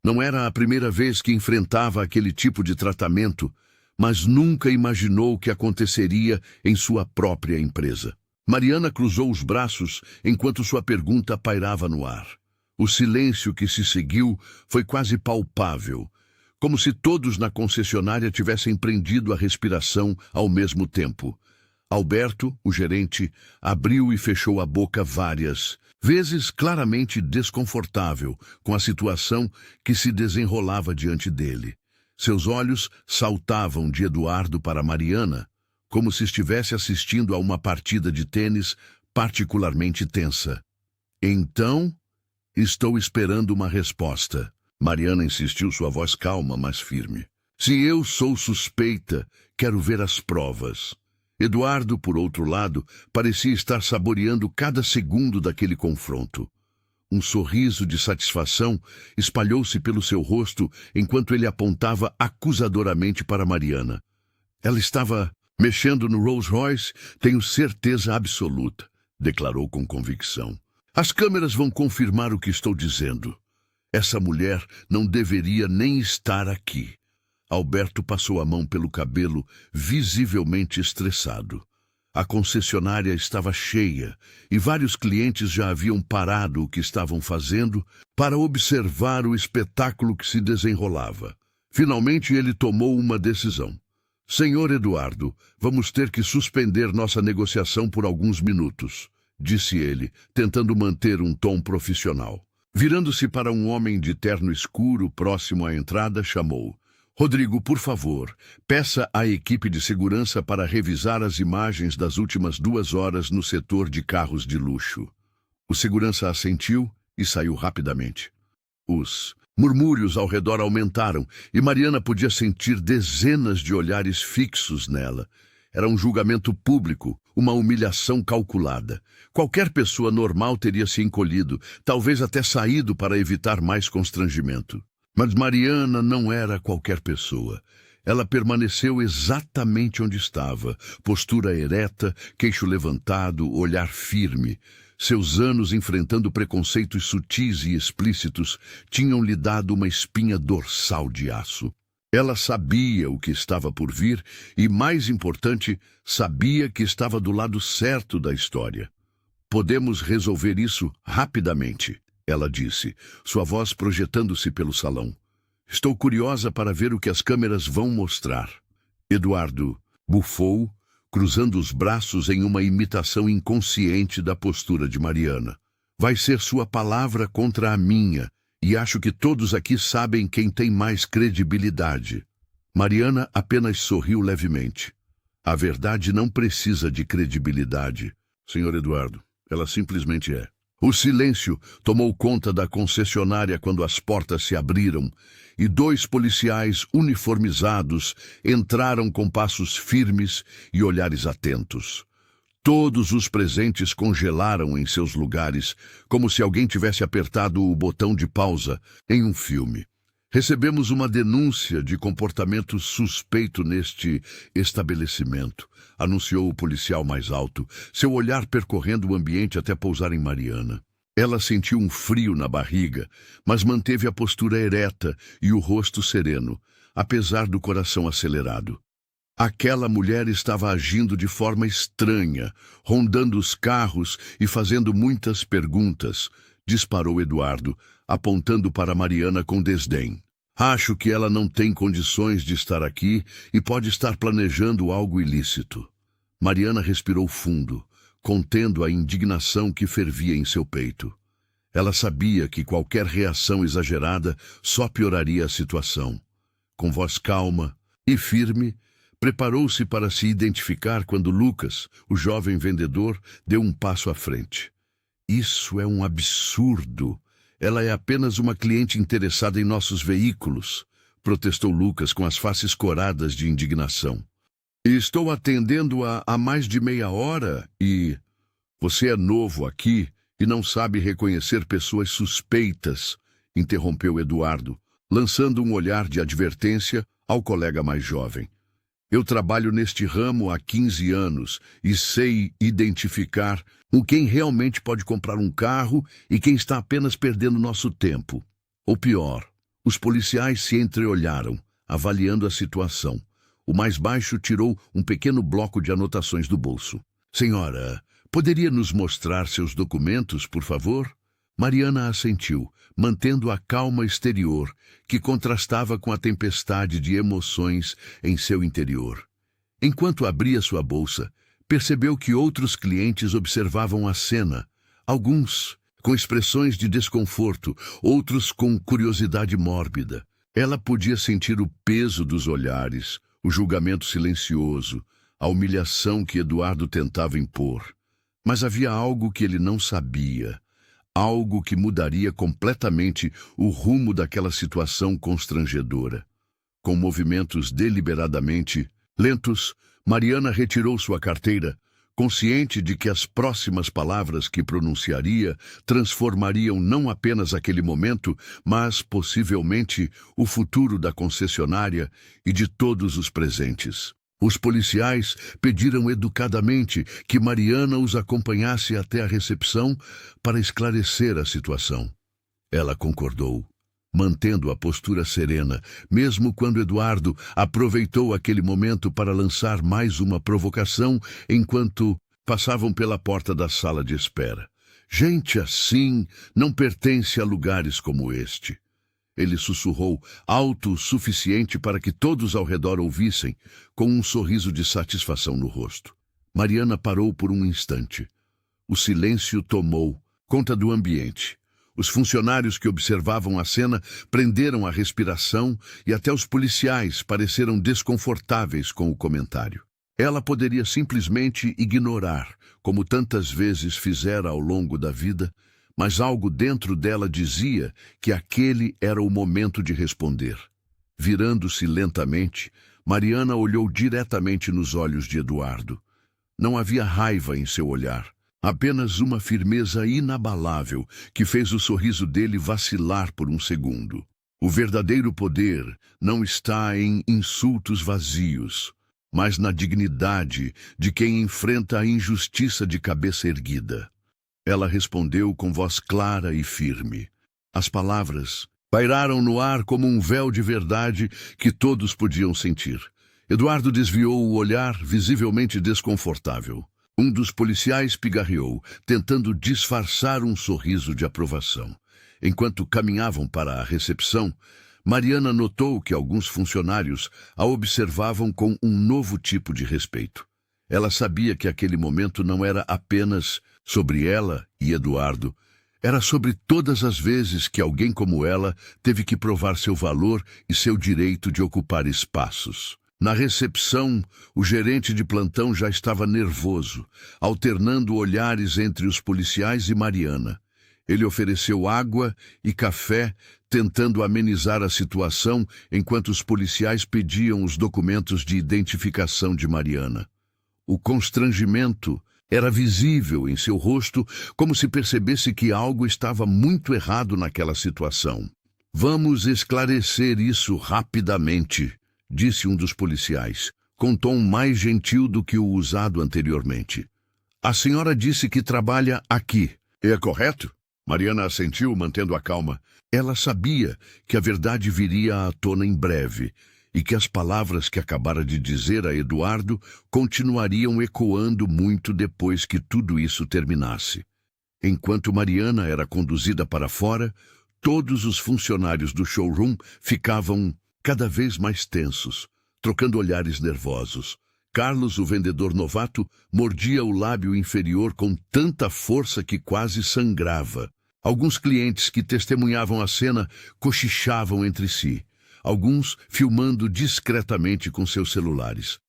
Não era a primeira vez que enfrentava aquele tipo de tratamento, mas nunca imaginou que aconteceria em sua própria empresa. Mariana cruzou os braços enquanto sua pergunta pairava no ar. O silêncio que se seguiu foi quase palpável, como se todos na concessionária tivessem prendido a respiração ao mesmo tempo. Alberto, o gerente, abriu e fechou a boca várias vezes, claramente desconfortável com a situação que se desenrolava diante dele. Seus olhos saltavam de Eduardo para Mariana, como se estivesse assistindo a uma partida de tênis particularmente tensa. Então, estou esperando uma resposta. Mariana insistiu, sua voz calma, mas firme. Se eu sou suspeita, quero ver as provas. Eduardo, por outro lado, parecia estar saboreando cada segundo daquele confronto. Um sorriso de satisfação espalhou-se pelo seu rosto enquanto ele apontava acusadoramente para Mariana. Ela estava mexendo no Rolls Royce, tenho certeza absoluta, declarou com convicção. As câmeras vão confirmar o que estou dizendo. Essa mulher não deveria nem estar aqui. Alberto passou a mão pelo cabelo, visivelmente estressado. A concessionária estava cheia e vários clientes já haviam parado o que estavam fazendo para observar o espetáculo que se desenrolava. Finalmente ele tomou uma decisão. Senhor Eduardo, vamos ter que suspender nossa negociação por alguns minutos, disse ele, tentando manter um tom profissional. Virando-se para um homem de terno escuro próximo à entrada, chamou. Rodrigo, por favor, peça à equipe de segurança para revisar as imagens das últimas 2 horas no setor de carros de luxo. O segurança assentiu e saiu rapidamente. Os murmúrios ao redor aumentaram e Mariana podia sentir dezenas de olhares fixos nela. Era um julgamento público, uma humilhação calculada. Qualquer pessoa normal teria se encolhido, talvez até saído para evitar mais constrangimento. Mas Mariana não era qualquer pessoa. Ela permaneceu exatamente onde estava, postura ereta, queixo levantado, olhar firme. Seus anos enfrentando preconceitos sutis e explícitos tinham lhe dado uma espinha dorsal de aço. Ela sabia o que estava por vir e, mais importante, sabia que estava do lado certo da história. Podemos resolver isso rapidamente, ela disse, sua voz projetando-se pelo salão. Estou curiosa para ver o que as câmeras vão mostrar. Eduardo bufou, cruzando os braços em uma imitação inconsciente da postura de Mariana. Vai ser sua palavra contra a minha, e acho que todos aqui sabem quem tem mais credibilidade. Mariana apenas sorriu levemente. A verdade não precisa de credibilidade, Sr. Eduardo. Ela simplesmente é. O silêncio tomou conta da concessionária quando as portas se abriram e 2 policiais uniformizados entraram com passos firmes e olhares atentos. Todos os presentes congelaram em seus lugares, como se alguém tivesse apertado o botão de pausa em um filme. Recebemos uma denúncia de comportamento suspeito neste estabelecimento, anunciou o policial mais alto, seu olhar percorrendo o ambiente até pousar em Mariana. Ela sentiu um frio na barriga, mas manteve a postura ereta e o rosto sereno, apesar do coração acelerado. Aquela mulher estava agindo de forma estranha, rondando os carros e fazendo muitas perguntas, disparou Eduardo, apontando para Mariana com desdém. Acho que ela não tem condições de estar aqui e pode estar planejando algo ilícito. Mariana respirou fundo, contendo a indignação que fervia em seu peito. Ela sabia que qualquer reação exagerada só pioraria a situação. Com voz calma e firme, preparou-se para se identificar quando Lucas, o jovem vendedor, deu um passo à frente. Isso é um absurdo. Ela é apenas uma cliente interessada em nossos veículos, protestou Lucas com as faces coradas de indignação. Estou atendendo-a há mais de meia hora e... Você é novo aqui e não sabe reconhecer pessoas suspeitas, interrompeu Eduardo, lançando um olhar de advertência ao colega mais jovem. Eu trabalho neste ramo há 15 anos e sei identificar quem realmente pode comprar um carro e quem está apenas perdendo nosso tempo. Ou pior, os policiais se entreolharam, avaliando a situação. O mais baixo tirou um pequeno bloco de anotações do bolso. Senhora, poderia nos mostrar seus documentos, por favor? Mariana assentiu, mantendo a calma exterior, que contrastava com a tempestade de emoções em seu interior. Enquanto abria sua bolsa, percebeu que outros clientes observavam a cena, alguns com expressões de desconforto, outros com curiosidade mórbida. Ela podia sentir o peso dos olhares, o julgamento silencioso, a humilhação que Eduardo tentava impor. Mas havia algo que ele não sabia. Algo que mudaria completamente o rumo daquela situação constrangedora. Com movimentos deliberadamente lentos, Mariana retirou sua carteira, consciente de que as próximas palavras que pronunciaria transformariam não apenas aquele momento, mas, possivelmente, o futuro da concessionária e de todos os presentes. Os policiais pediram educadamente que Mariana os acompanhasse até a recepção para esclarecer a situação. Ela concordou, mantendo a postura serena, mesmo quando Eduardo aproveitou aquele momento para lançar mais uma provocação enquanto passavam pela porta da sala de espera. Gente assim não pertence a lugares como este. Ele sussurrou, alto o suficiente para que todos ao redor ouvissem, com um sorriso de satisfação no rosto. Mariana parou por um instante. O silêncio tomou conta do ambiente. Os funcionários que observavam a cena prenderam a respiração e até os policiais pareceram desconfortáveis com o comentário. Ela poderia simplesmente ignorar, como tantas vezes fizera ao longo da vida, mas algo dentro dela dizia que aquele era o momento de responder. Virando-se lentamente, Mariana olhou diretamente nos olhos de Eduardo. Não havia raiva em seu olhar, apenas uma firmeza inabalável que fez o sorriso dele vacilar por um segundo. O verdadeiro poder não está em insultos vazios, mas na dignidade de quem enfrenta a injustiça de cabeça erguida. Ela respondeu com voz clara e firme. As palavras pairaram no ar como um véu de verdade que todos podiam sentir. Eduardo desviou o olhar, visivelmente desconfortável. Um dos policiais pigarreou, tentando disfarçar um sorriso de aprovação. Enquanto caminhavam para a recepção, Mariana notou que alguns funcionários a observavam com um novo tipo de respeito. Ela sabia que aquele momento não era apenas sobre ela e Eduardo, era sobre todas as vezes que alguém como ela teve que provar seu valor e seu direito de ocupar espaços. Na recepção, o gerente de plantão já estava nervoso, alternando olhares entre os policiais e Mariana. Ele ofereceu água e café, tentando amenizar a situação enquanto os policiais pediam os documentos de identificação de Mariana. O constrangimento era visível em seu rosto, como se percebesse que algo estava muito errado naquela situação. "Vamos esclarecer isso rapidamente", disse um dos policiais, com tom mais gentil do que o usado anteriormente. "A senhora disse que trabalha aqui. É correto?" Mariana assentiu, mantendo a calma. Ela sabia que a verdade viria à tona em breve e que as palavras que acabara de dizer a Eduardo continuariam ecoando muito depois que tudo isso terminasse. Enquanto Mariana era conduzida para fora, todos os funcionários do showroom ficavam cada vez mais tensos, trocando olhares nervosos. Carlos, o vendedor novato, mordia o lábio inferior com tanta força que quase sangrava. Alguns clientes que testemunhavam a cena cochichavam entre si, alguns filmando discretamente com seus celulares.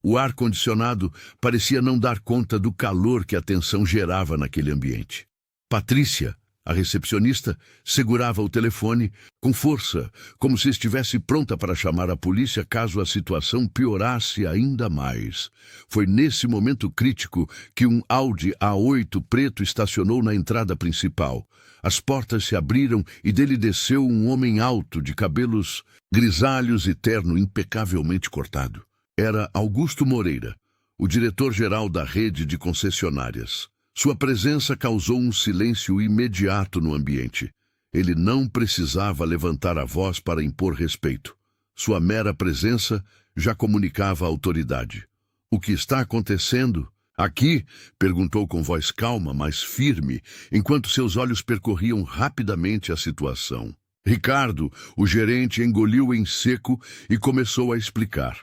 O ar-condicionado parecia não dar conta do calor que a tensão gerava naquele ambiente. Patrícia, a recepcionista, segurava o telefone com força, como se estivesse pronta para chamar a polícia caso a situação piorasse ainda mais. Foi nesse momento crítico que um Audi A8 preto estacionou na entrada principal. As portas se abriram e dele desceu um homem alto, de cabelos grisalhos e terno impecavelmente cortado. Era Augusto Moreira, o diretor-geral da rede de concessionárias. Sua presença causou um silêncio imediato no ambiente. Ele não precisava levantar a voz para impor respeito. Sua mera presença já comunicava a autoridade. "O que está acontecendo aqui?" perguntou com voz calma, mas firme, enquanto seus olhos percorriam rapidamente a situação. Ricardo, o gerente, engoliu em seco e começou a explicar.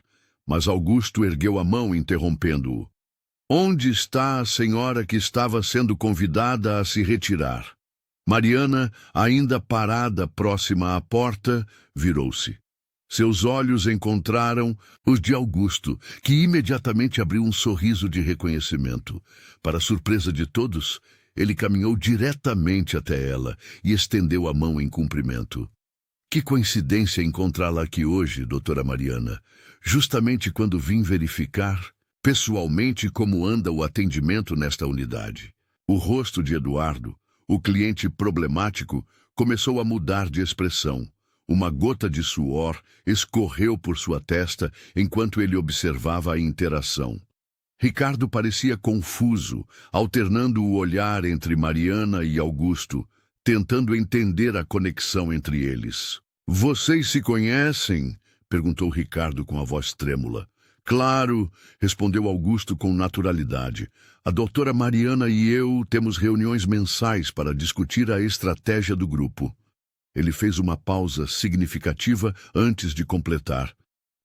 Mas Augusto ergueu a mão, interrompendo-o. "Onde está a senhora que estava sendo convidada a se retirar?" Mariana, ainda parada próxima à porta, virou-se. Seus olhos encontraram os de Augusto, que imediatamente abriu um sorriso de reconhecimento. Para surpresa de todos, ele caminhou diretamente até ela e estendeu a mão em cumprimento. "Que coincidência encontrá-la aqui hoje, doutora Mariana, justamente quando vim verificar pessoalmente como anda o atendimento nesta unidade." O rosto de Eduardo, o cliente problemático, começou a mudar de expressão. Uma gota de suor escorreu por sua testa enquanto ele observava a interação. Ricardo parecia confuso, alternando o olhar entre Mariana e Augusto, tentando entender a conexão entre eles. "Vocês se conhecem?" perguntou Ricardo com a voz trêmula. "Claro", respondeu Augusto com naturalidade. "A doutora Mariana e eu temos reuniões mensais para discutir a estratégia do grupo." Ele fez uma pausa significativa antes de completar.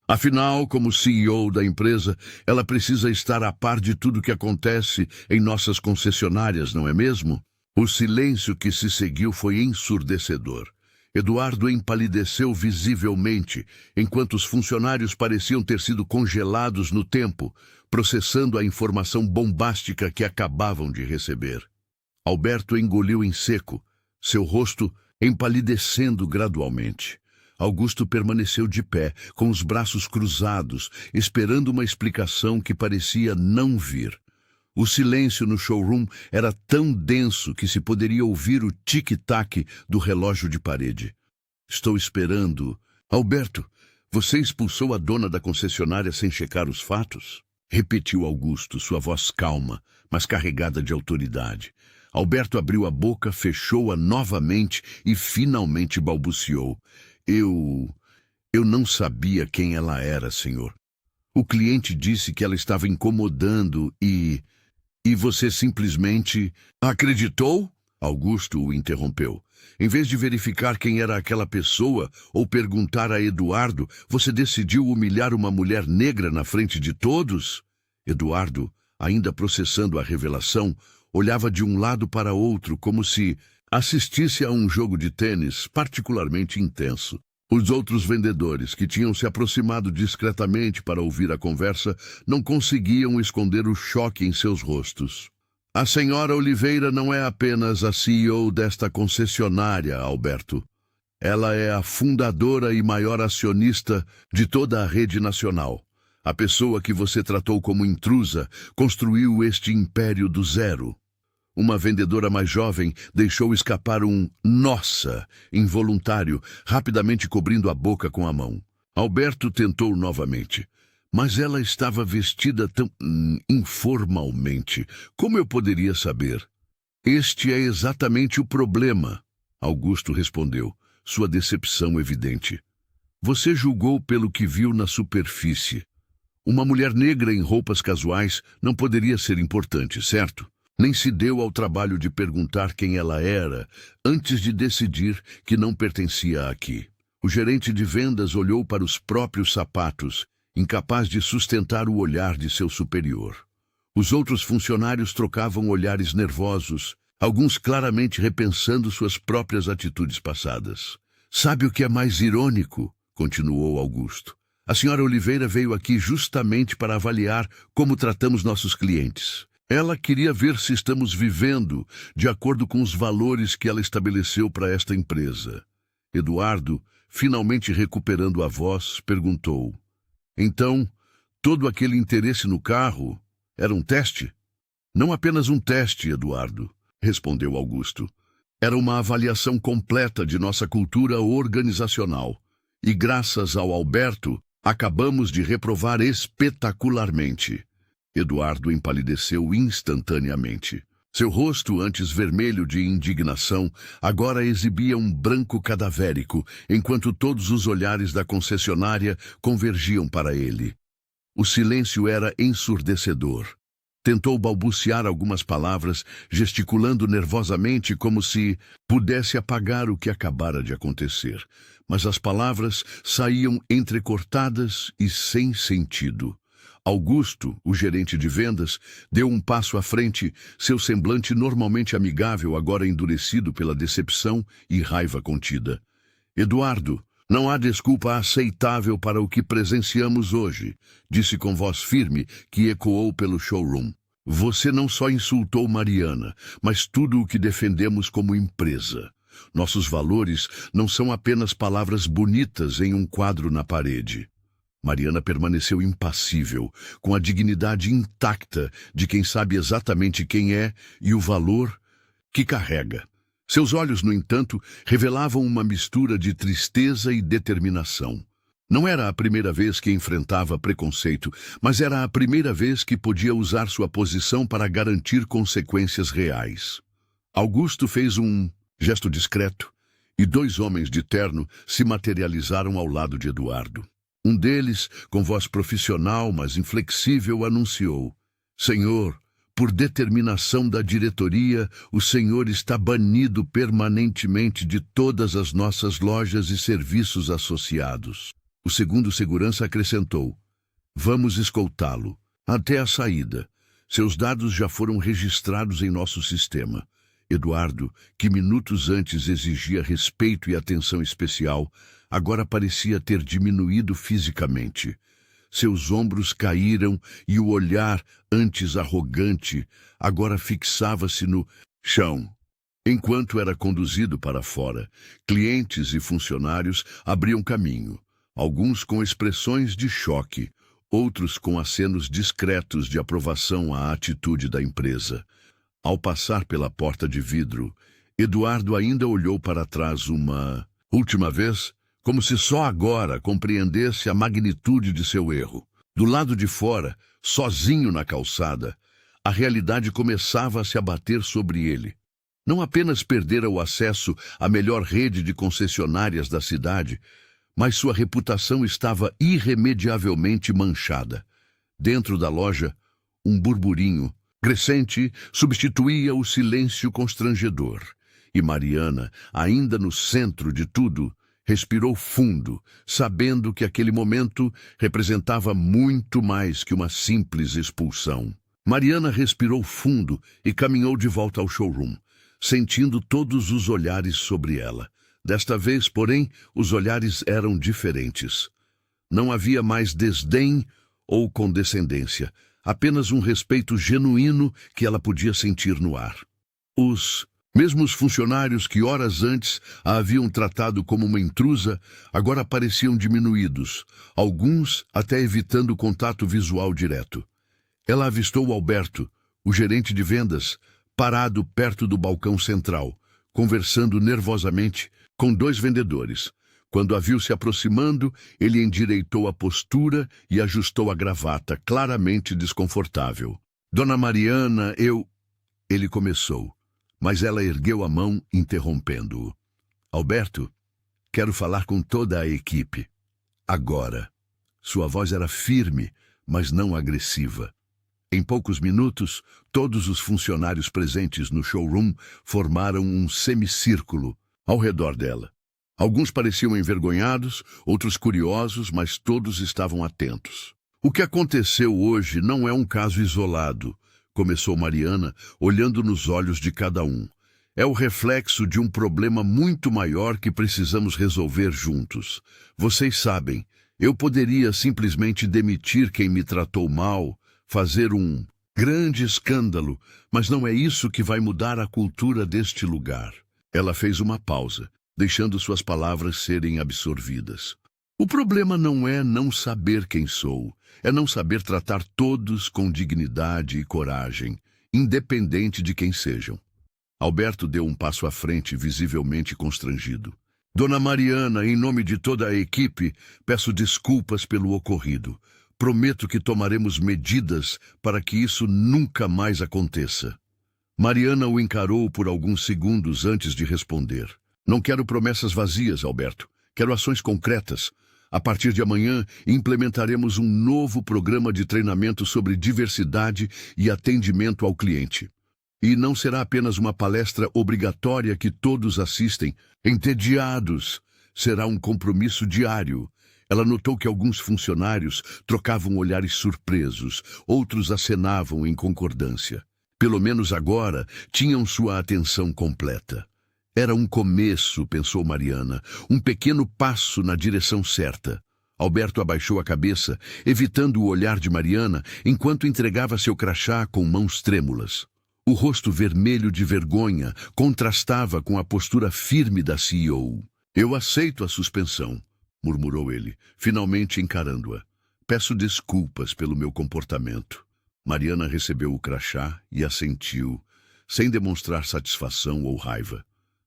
"Afinal, como CEO da empresa, ela precisa estar a par de tudo que acontece em nossas concessionárias, não é mesmo?" O silêncio que se seguiu foi ensurdecedor. Eduardo empalideceu visivelmente, enquanto os funcionários pareciam ter sido congelados no tempo, processando a informação bombástica que acabavam de receber. Alberto engoliu em seco, seu rosto empalidecendo gradualmente. Augusto permaneceu de pé, com os braços cruzados, esperando uma explicação que parecia não vir. O silêncio no showroom era tão denso que se poderia ouvir o tic-tac do relógio de parede. "Estou esperando." "Alberto, você expulsou a dona da concessionária sem checar os fatos?" repetiu Augusto, sua voz calma, mas carregada de autoridade. Alberto abriu a boca, fechou-a novamente e finalmente balbuciou. Eu não sabia quem ela era, senhor. O cliente disse que ela estava incomodando e você simplesmente acreditou? Augusto o interrompeu. Em vez de verificar quem era aquela pessoa ou perguntar a Eduardo, você decidiu humilhar uma mulher negra na frente de todos? Eduardo, ainda processando a revelação, olhava de um lado para outro como se assistisse a um jogo de tênis particularmente intenso. Os outros vendedores, que tinham se aproximado discretamente para ouvir a conversa, não conseguiam esconder o choque em seus rostos. A senhora Oliveira não é apenas a CEO desta concessionária, Alberto. Ela é a fundadora e maior acionista de toda a rede nacional. A pessoa que você tratou como intrusa construiu este império do zero. Uma vendedora mais jovem deixou escapar um "nossa" involuntário, rapidamente cobrindo a boca com a mão. Alberto tentou novamente. Mas ela estava vestida tão informalmente. Como eu poderia saber? Este é exatamente o problema, Augusto respondeu, sua decepção evidente. Você julgou pelo que viu na superfície. Uma mulher negra em roupas casuais não poderia ser importante, certo? Nem se deu ao trabalho de perguntar quem ela era antes de decidir que não pertencia aqui. O gerente de vendas olhou para os próprios sapatos, incapaz de sustentar o olhar de seu superior. Os outros funcionários trocavam olhares nervosos, alguns claramente repensando suas próprias atitudes passadas. Sabe o que é mais irônico? Continuou Augusto. A senhora Oliveira veio aqui justamente para avaliar como tratamos nossos clientes. Ela queria ver se estamos vivendo de acordo com os valores que ela estabeleceu para esta empresa. Eduardo, finalmente recuperando a voz, perguntou: então, todo aquele interesse no carro era um teste? Não apenas um teste, Eduardo, respondeu Augusto. Era uma avaliação completa de nossa cultura organizacional. E graças ao Alberto, acabamos de reprovar espetacularmente. Eduardo empalideceu instantaneamente. Seu rosto, antes vermelho de indignação, agora exibia um branco cadavérico, enquanto todos os olhares da concessionária convergiam para ele. O silêncio era ensurdecedor. Tentou balbuciar algumas palavras, gesticulando nervosamente como se pudesse apagar o que acabara de acontecer. Mas as palavras saíam entrecortadas e sem sentido. Augusto, o gerente de vendas, deu um passo à frente, seu semblante normalmente amigável agora endurecido pela decepção e raiva contida. Eduardo, não há desculpa aceitável para o que presenciamos hoje, disse com voz firme que ecoou pelo showroom. Você não só insultou Mariana, mas tudo o que defendemos como empresa. Nossos valores não são apenas palavras bonitas em um quadro na parede. Mariana permaneceu impassível, com a dignidade intacta de quem sabe exatamente quem é e o valor que carrega. Seus olhos, no entanto, revelavam uma mistura de tristeza e determinação. Não era a primeira vez que enfrentava preconceito, mas era a primeira vez que podia usar sua posição para garantir consequências reais. Augusto fez um gesto discreto, e dois homens de terno se materializaram ao lado de Eduardo. Um deles, com voz profissional, mas inflexível, anunciou: Senhor, por determinação da diretoria, o senhor está banido permanentemente de todas as nossas lojas e serviços associados. O segundo segurança acrescentou: vamos escoltá-lo até a saída. Seus dados já foram registrados em nosso sistema. Eduardo, que minutos antes exigia respeito e atenção especial, agora parecia ter diminuído fisicamente. Seus ombros caíram e o olhar, antes arrogante, agora fixava-se no chão. Enquanto era conduzido para fora, clientes e funcionários abriam caminho, alguns com expressões de choque, outros com acenos discretos de aprovação à atitude da empresa. Ao passar pela porta de vidro, Eduardo ainda olhou para trás uma última vez, como se só agora compreendesse a magnitude de seu erro. Do lado de fora, sozinho na calçada, a realidade começava a se abater sobre ele. Não apenas perdera o acesso à melhor rede de concessionárias da cidade, mas sua reputação estava irremediavelmente manchada. Dentro da loja, um burburinho crescente substituía o silêncio constrangedor. E Mariana, ainda no centro de tudo, respirou fundo, sabendo que aquele momento representava muito mais que uma simples expulsão. Mariana respirou fundo e caminhou de volta ao showroom, sentindo todos os olhares sobre ela. Desta vez, porém, os olhares eram diferentes. Não havia mais desdém ou condescendência, apenas um respeito genuíno que ela podia sentir no ar. Os mesmos funcionários que horas antes a haviam tratado como uma intrusa, agora pareciam diminuídos, alguns até evitando o contato visual direto. Ela avistou Alberto, o gerente de vendas, parado perto do balcão central, conversando nervosamente com 2 vendedores. Quando a viu se aproximando, ele endireitou a postura e ajustou a gravata, claramente desconfortável. Dona Mariana, Ele começou, mas ela ergueu a mão, interrompendo-o. Alberto, quero falar com toda a equipe. Agora. Sua voz era firme, mas não agressiva. Em poucos minutos, todos os funcionários presentes no showroom formaram um semicírculo ao redor dela. Alguns pareciam envergonhados, outros curiosos, mas todos estavam atentos. O que aconteceu hoje não é um caso isolado, começou Mariana, olhando nos olhos de cada um. É o reflexo de um problema muito maior que precisamos resolver juntos. Vocês sabem, eu poderia simplesmente demitir quem me tratou mal, fazer um grande escândalo, mas não é isso que vai mudar a cultura deste lugar. Ela fez uma pausa, deixando suas palavras serem absorvidas. O problema não é não saber quem sou, é não saber tratar todos com dignidade e coragem, independente de quem sejam. Alberto deu um passo à frente, visivelmente constrangido. Dona Mariana, em nome de toda a equipe, peço desculpas pelo ocorrido. Prometo que tomaremos medidas para que isso nunca mais aconteça. Mariana o encarou por alguns segundos antes de responder. Não quero promessas vazias, Alberto. Quero ações concretas. A partir de amanhã, implementaremos um novo programa de treinamento sobre diversidade e atendimento ao cliente. E não será apenas uma palestra obrigatória que todos assistem, entediados. Será um compromisso diário. Ela notou que alguns funcionários trocavam olhares surpresos, outros acenavam em concordância. Pelo menos agora, tinham sua atenção completa. Era um começo, pensou Mariana, um pequeno passo na direção certa. Alberto abaixou a cabeça, evitando o olhar de Mariana, enquanto entregava seu crachá com mãos trêmulas. O rosto vermelho de vergonha contrastava com a postura firme da CEO. Eu aceito a suspensão, murmurou ele, finalmente encarando-a. Peço desculpas pelo meu comportamento. Mariana recebeu o crachá e assentiu, sem demonstrar satisfação ou raiva.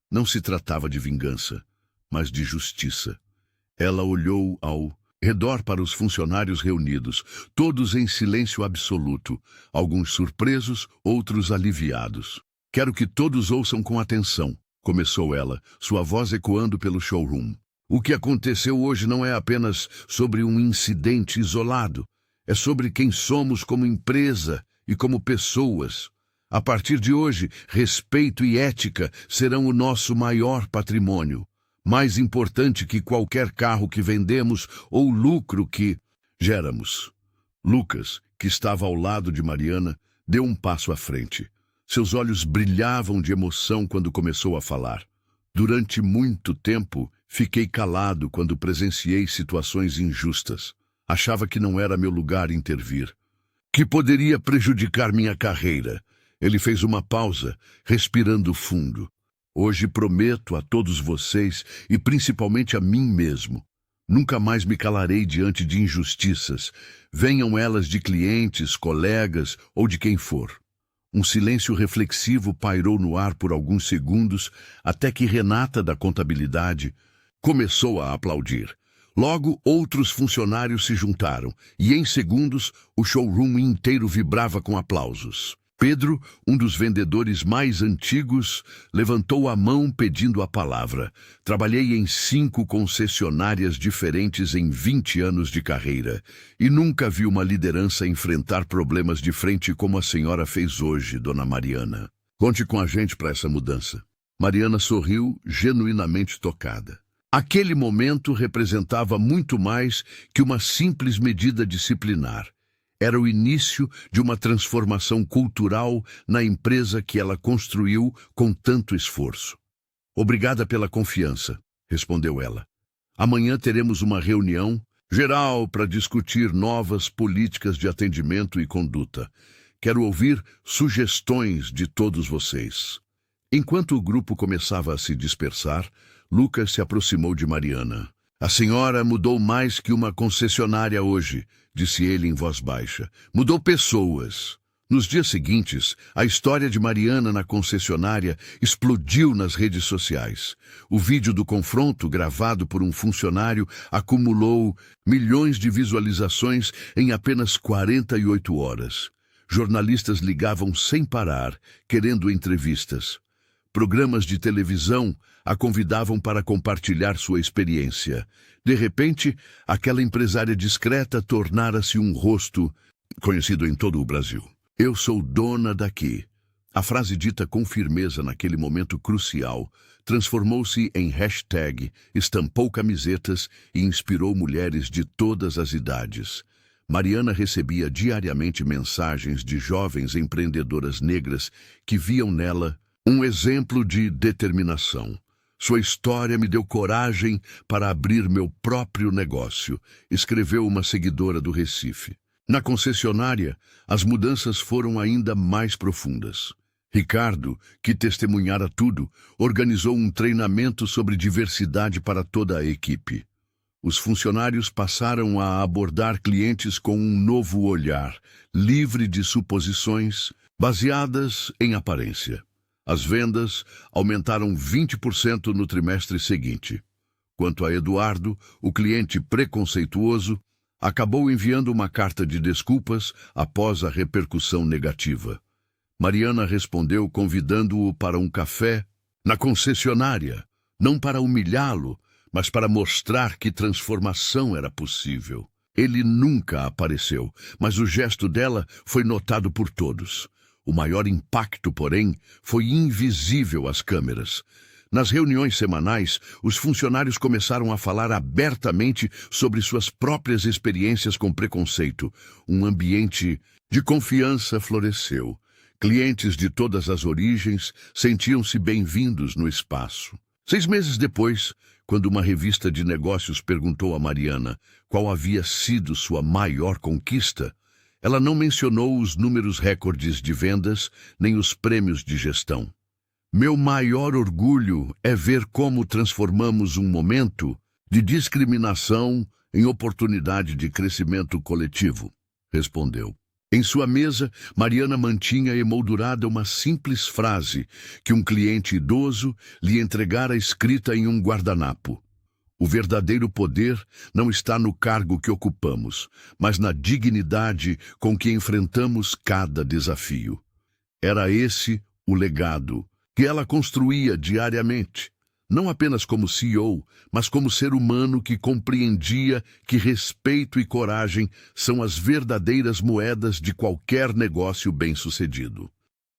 Não se tratava de vingança, mas de justiça. Ela olhou ao redor para os funcionários reunidos, todos em silêncio absoluto, alguns surpresos, outros aliviados. Quero que todos ouçam com atenção, começou ela, sua voz ecoando pelo showroom. O que aconteceu hoje não é apenas sobre um incidente isolado, é sobre quem somos como empresa e como pessoas. A partir de hoje, respeito e ética serão o nosso maior patrimônio, mais importante que qualquer carro que vendemos ou lucro que geramos. Lucas, que estava ao lado de Mariana, deu um passo à frente. Seus olhos brilhavam de emoção quando começou a falar. Durante muito tempo, fiquei calado quando presenciei situações injustas. Achava que não era meu lugar intervir, que poderia prejudicar minha carreira. Ele fez uma pausa, respirando fundo. Hoje prometo a todos vocês, e principalmente a mim mesmo, nunca mais me calarei diante de injustiças, venham elas de clientes, colegas ou de quem for. Um silêncio reflexivo pairou no ar por alguns segundos, até que Renata, da contabilidade, começou a aplaudir. Logo, outros funcionários se juntaram, e em segundos, o showroom inteiro vibrava com aplausos. Pedro, um dos vendedores mais antigos, levantou a mão pedindo a palavra. Trabalhei em 5 concessionárias diferentes em 20 anos de carreira e nunca vi uma liderança enfrentar problemas de frente como a senhora fez hoje, dona Mariana. Conte com a gente para essa mudança. Mariana sorriu, genuinamente tocada. Aquele momento representava muito mais que uma simples medida disciplinar. Era o início de uma transformação cultural na empresa que ela construiu com tanto esforço. Obrigada pela confiança, respondeu ela. Amanhã teremos uma reunião geral para discutir novas políticas de atendimento e conduta. Quero ouvir sugestões de todos vocês. Enquanto o grupo começava a se dispersar, Lucas se aproximou de Mariana. A senhora mudou mais que uma concessionária hoje, disse ele em voz baixa. Mudou pessoas. Nos dias seguintes, a história de Mariana na concessionária explodiu nas redes sociais. O vídeo do confronto, gravado por um funcionário, acumulou milhões de visualizações em apenas 48 horas. Jornalistas ligavam sem parar, querendo entrevistas. Programas de televisão a convidavam para compartilhar sua experiência. De repente, aquela empresária discreta tornara-se um rosto conhecido em todo o Brasil. Eu sou dona daqui. A frase dita com firmeza naquele momento crucial transformou-se em hashtag, estampou camisetas e inspirou mulheres de todas as idades. Mariana recebia diariamente mensagens de jovens empreendedoras negras que viam nela um exemplo de determinação. Sua história me deu coragem para abrir meu próprio negócio, escreveu uma seguidora do Recife. Na concessionária, as mudanças foram ainda mais profundas. Ricardo, que testemunhara tudo, organizou um treinamento sobre diversidade para toda a equipe. Os funcionários passaram a abordar clientes com um novo olhar, livre de suposições, baseadas em aparência. As vendas aumentaram 20% no trimestre seguinte. Quanto a Eduardo, o cliente preconceituoso, acabou enviando uma carta de desculpas após a repercussão negativa. Mariana respondeu convidando-o para um café na concessionária, não para humilhá-lo, mas para mostrar que transformação era possível. Ele nunca apareceu, mas o gesto dela foi notado por todos. O maior impacto, porém, foi invisível às câmeras. Nas reuniões semanais, os funcionários começaram a falar abertamente sobre suas próprias experiências com preconceito. Um ambiente de confiança floresceu. Clientes de todas as origens sentiam-se bem-vindos no espaço. 6 meses depois, quando uma revista de negócios perguntou a Mariana qual havia sido sua maior conquista, ela não mencionou os números recordes de vendas nem os prêmios de gestão. Meu maior orgulho é ver como transformamos um momento de discriminação em oportunidade de crescimento coletivo, respondeu. Em sua mesa, Mariana mantinha emoldurada uma simples frase que um cliente idoso lhe entregara escrita em um guardanapo. O verdadeiro poder não está no cargo que ocupamos, mas na dignidade com que enfrentamos cada desafio. Era esse o legado que ela construía diariamente, não apenas como CEO, mas como ser humano que compreendia que respeito e coragem são as verdadeiras moedas de qualquer negócio bem-sucedido.